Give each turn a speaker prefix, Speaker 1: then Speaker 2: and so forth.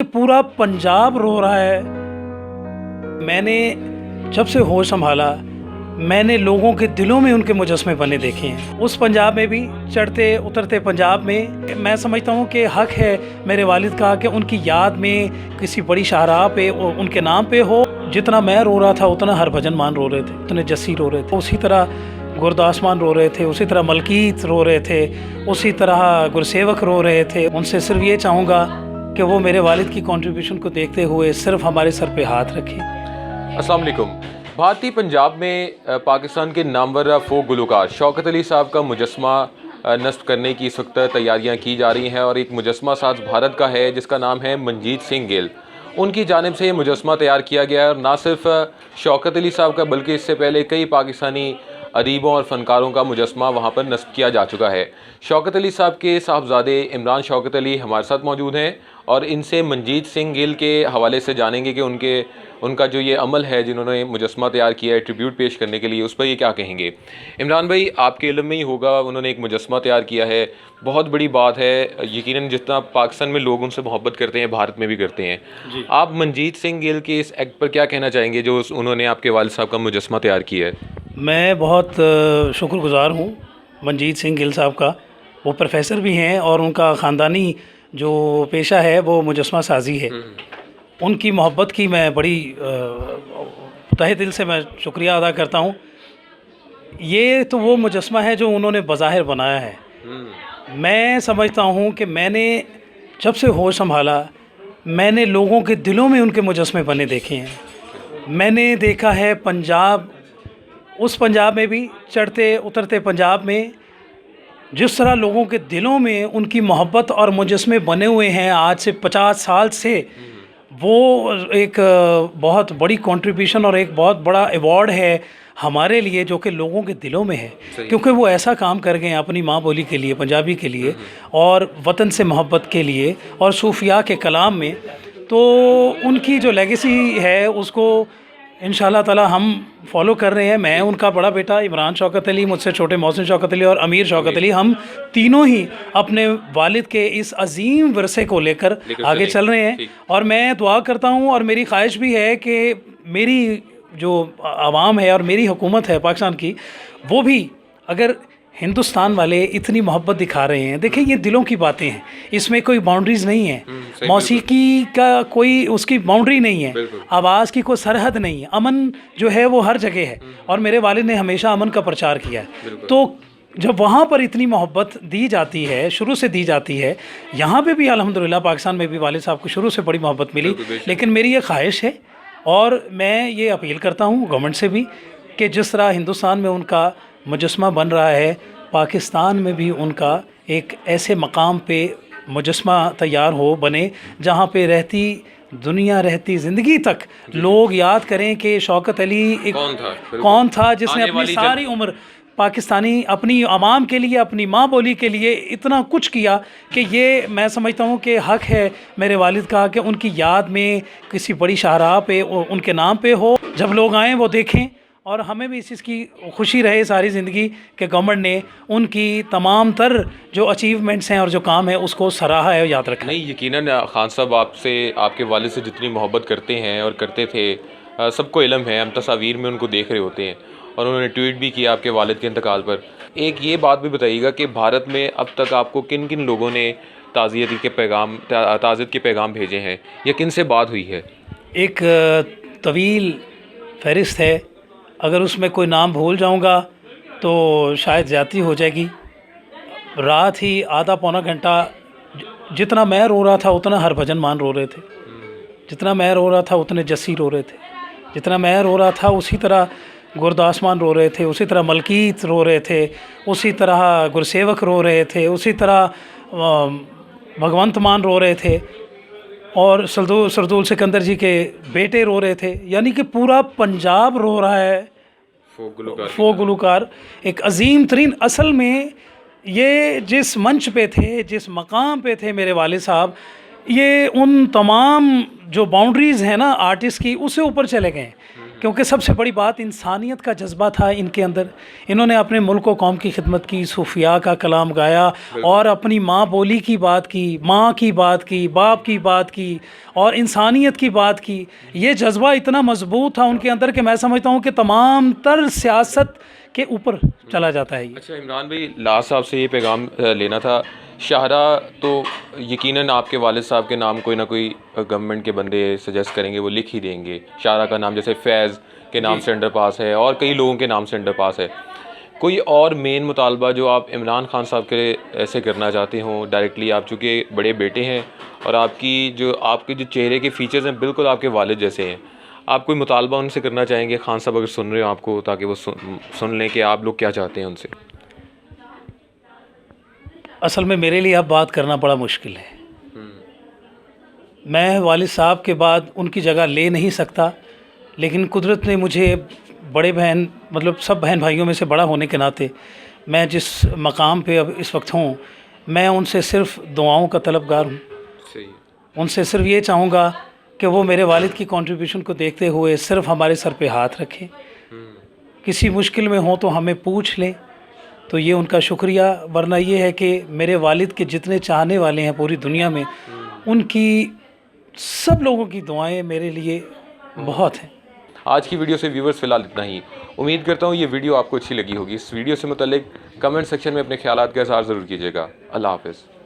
Speaker 1: पूरा पंजाब रो रहा है। मैंने जब से होश संभाला मैंने लोगों के दिलों में उनके मुजस्मे बने देखे हैं। उस पंजाब में भी चढ़ते उतरते पंजाब में मैं समझता हूँ कि हक है मेरे वालिद का कि उनकी याद में किसी बड़ी शाहराह पे उनके नाम पे हो। जितना मैं रो रहा था उतना हरभजन मान रो रहे थे, उतने जस्सी रो रहे थे, उसी तरह गुरदास मान रो रहे थे, उसी तरह मलकीत रो रहे थे, उसी तरह गुरसेवक रो रहे थे। उनसे सिर्फ ये चाहूँगा कि वो मेरे वालिद की कंट्रीब्यूशन को देखते हुए सिर्फ हमारे सर पे हाथ रखें।
Speaker 2: अस्सलाम वालेकुम। भारतीय पंजाब में पाकिस्तान के नामवर फोक गुलकार शौकत अली साहब का मुजस्मा नस्ब करने की इस वक्त तैयारियां की जा रही हैं और एक मुजस्मा साज भारत का है जिसका नाम है मंजीत सिंह गिल। उनकी जानिब से ये मुजस्मा तैयार किया गया है और ना सिर्फ शौकत अली साहब का बल्कि इससे पहले कई पाकिस्तानी अदीबों और फ़नकारों का मुजस्मा वहाँ पर नस्ब किया जा चुका है। शौकत अली साहब के साहबजादे इमरान शौकत अली हमारे साथ मौजूद हैं और इनसे मंजीत सिंह गिल के हवाले से जानेंगे कि उनका जो ये अमल है जिन्होंने मुजस्मा तैयार किया है ट्रिब्यूट पेश करने के लिए, उस पर ये क्या कहेंगे। इमरान भाई, आपके इल्म में ही होगा, उन्होंने एक मुजस्मा तैयार किया है, बहुत बड़ी बात है। यकीनन जितना पाकिस्तान में लोग उनसे मोहब्बत करते हैं भारत में भी करते हैं। आप मंजीत सिंह गिल के इस एक्ट पर क्या कहना चाहेंगे जो उन्होंने आपके वालिद साहब का मुजस्मा तैयार किया है।
Speaker 1: मैं बहुत शुक्रगुज़ार हूँ मंजीत सिंह गिल साहब का। वो प्रोफेसर भी हैं और उनका ख़ानदानी जो पेशा है वो मुजस्मा साजी है। उनकी मोहब्बत की मैं बड़ी तहे दिल से मैं शुक्रिया अदा करता हूँ। ये तो वो मुजस्मा है जो उन्होंने बज़ाहिर बनाया है। मैं समझता हूँ कि मैंने जब से होश संभाला मैंने लोगों के दिलों में उनके मुजस्मे बने देखे हैं। मैंने देखा है पंजाब, उस पंजाब में भी चढ़ते उतरते पंजाब में जिस तरह लोगों के दिलों में उनकी मोहब्बत और मुजस्मे बने हुए हैं आज से 50 साल से, वो एक बहुत बड़ी कंट्रीब्यूशन और एक बहुत बड़ा अवार्ड है हमारे लिए जो कि लोगों के दिलों में है, क्योंकि वो ऐसा काम कर गए हैं अपनी माँ बोली के लिए, पंजाबी के लिए और वतन से मोहब्बत के लिए और सूफिया के कलाम में। तो उनकी जो लेगेसी है उसको इंशाल्लाह ताला हम फॉलो कर रहे हैं। मैं, उनका बड़ा बेटा इमरान शौकत अली, मुझसे छोटे मोहसिन शौकत अली और अमीर शौकत अली, हम तीनों ही अपने वालिद के इस अजीम विरसे को लेकर आगे चल रहे हैं। और मैं दुआ करता हूँ और मेरी ख्वाहिश भी है कि मेरी जो आवाम है और मेरी हुकूमत है पाकिस्तान की, वो भी अगर हिंदुस्तान वाले इतनी मोहब्बत दिखा रहे हैं, देखिए ये दिलों की बातें हैं, इसमें कोई बाउंड्रीज़ नहीं है। मौसीकी का कोई उसकी बाउंड्री नहीं है, आवाज़ की कोई सरहद नहीं है, अमन जो है वो हर जगह है और मेरे वालिद ने हमेशा अमन का प्रचार किया है। तो जब वहाँ पर इतनी मोहब्बत दी जाती है, शुरू से दी जाती है, यहाँ पे भी अल्हम्दुलिल्लाह पाकिस्तान में भी वालिद साहब को शुरू से बड़ी मोहब्बत मिली। लेकिन मेरी ये ख्वाहिश है और मैं ये अपील करता हूँ गवर्नमेंट से भी कि जिस तरह हिंदुस्तान में उनका मुजस्मा बन रहा है, पाकिस्तान में भी उनका एक ऐसे मकाम पे मुजस्मा तैयार हो, बने जहाँ पे रहती दुनिया, रहती ज़िंदगी तक लोग याद करें कि शौकत अली एक कौन था जिसने अपनी सारी उम्र पाकिस्तानी अपनी आवाम के लिए, अपनी माँ बोली के लिए इतना कुछ किया कि ये मैं समझता हूँ कि हक है मेरे वालिद का कि उनकी याद में किसी बड़ी शाहराह पे उनके नाम पे हो, जब लोग आएँ वो देखें और हमें भी इस चीज़ की खुशी रहे सारी ज़िंदगी कि गवर्नमेंट ने उनकी तमाम तर जो अचीवमेंट्स हैं और जो काम है उसको सराहा है, याद रखा।
Speaker 2: नहीं, यकीनन खान साहब आपसे, आपके वालिद से जितनी मोहब्बत करते हैं और करते थे, सबको इल्म है, हम तस्वीर में उनको देख रहे होते हैं और उन्होंने ट्वीट भी किया आपके वालिद के इंतकाल पर। एक ये बात भी बताइएगा कि भारत में अब तक आपको किन किन लोगों ने ताज़ियत के पैगाम भेजे हैं या किन से बात हुई है।
Speaker 1: एक तवील फहरिस्त है, अगर उसमें कोई नाम भूल जाऊंगा तो शायद ज़्यादती हो जाएगी। रात ही आधा पौना घंटा जितना मैं रो रहा था उतना हरभजन मान रो रहे थे, जितना मैं रो रहा था उतने जस्सी रो रहे थे, जितना मैं रो रहा था उसी तरह गुरदास मान रो रहे थे, उसी तरह मलकीत रो रहे थे, उसी तरह गुरसेवक रो रहे थे, उसी तरह भगवंत मान रो रहे थे और सरदूल सिकंदर जी के बेटे रो रहे थे। यानी कि पूरा पंजाब रो रहा है। फोक गुलकार एक अजीम तरीन, असल में ये जिस मंच पे थे, जिस मकाम पे थे मेरे वालिद साहब, ये उन तमाम जो बाउंड्रीज़ हैं ना आर्टिस्ट की, उससे ऊपर चले गए। क्योंकि सबसे बड़ी बात इंसानियत का जज्बा था इनके अंदर। इन्होंने अपने मुल्क व कौम की खिदमत की, सूफिया का कलाम गाया और अपनी माँ बोली की बात की, माँ की बात की, बाप की बात की और इंसानियत की बात की। ये जज्बा इतना मजबूत था उनके अंदर कि मैं समझता हूँ कि तमाम तर सियासत के ऊपर चला जाता है ये।
Speaker 2: अच्छा इमरान भाई, लास्ट साहब से ये पैगाम लेना था। शाहरा तो यकीनन आपके वालिद साहब के नाम कोई ना कोई गवर्नमेंट के बंदे सजेस्ट करेंगे, वो लिख ही देंगे। शाहरा का नाम जैसे फैज़ के नाम से अंडर पास है और कई लोगों के नाम से अंडर पास है। कोई और मेन मुतालबा जो आप इमरान खान साहब के ऐसे करना चाहते हों डायरेक्टली? आप चूँकि बड़े बेटे हैं और आपके जो चेहरे के फ़ीचर्स हैं बिल्कुल आपके वालिद जैसे हैं, आप कोई मुतालबा उनसे करना चाहेंगे? खान साहब अगर सुन रहे हो आपको, ताकि वो सुन लें कि आप लोग क्या चाहते हैं उनसे।
Speaker 1: असल में मेरे लिए अब बात करना बड़ा मुश्किल है। मैं वालिद साहब के बाद उनकी जगह ले नहीं सकता, लेकिन कुदरत ने मुझे बड़े बहन मतलब सब बहन भाइयों में से बड़ा होने के नाते मैं जिस मकाम पे अब इस वक्त हूँ, मैं उनसे सिर्फ़ दुआओं का तलबगार हूँ।
Speaker 2: सही।
Speaker 1: उनसे सिर्फ ये चाहूँगा कि वो मेरे वालिद की कंट्रीब्यूशन को देखते हुए सिर्फ हमारे सर पे हाथ रखें। किसी मुश्किल में हो तो हमें पूछ लें, तो ये उनका शुक्रिया। वरना ये है कि मेरे वालिद के जितने चाहने वाले हैं पूरी दुनिया में, उनकी सब लोगों की दुआएं मेरे लिए बहुत हैं।
Speaker 2: आज की वीडियो से व्यूवर्स फ़िलहाल इतना ही। उम्मीद करता हूँ ये वीडियो आपको अच्छी लगी होगी। इस वीडियो से मुतल्लिक कमेंट सेक्शन में अपने ख्यालात का इज़हार ज़रूर कीजिएगा। अल्लाह हाफ़िज़।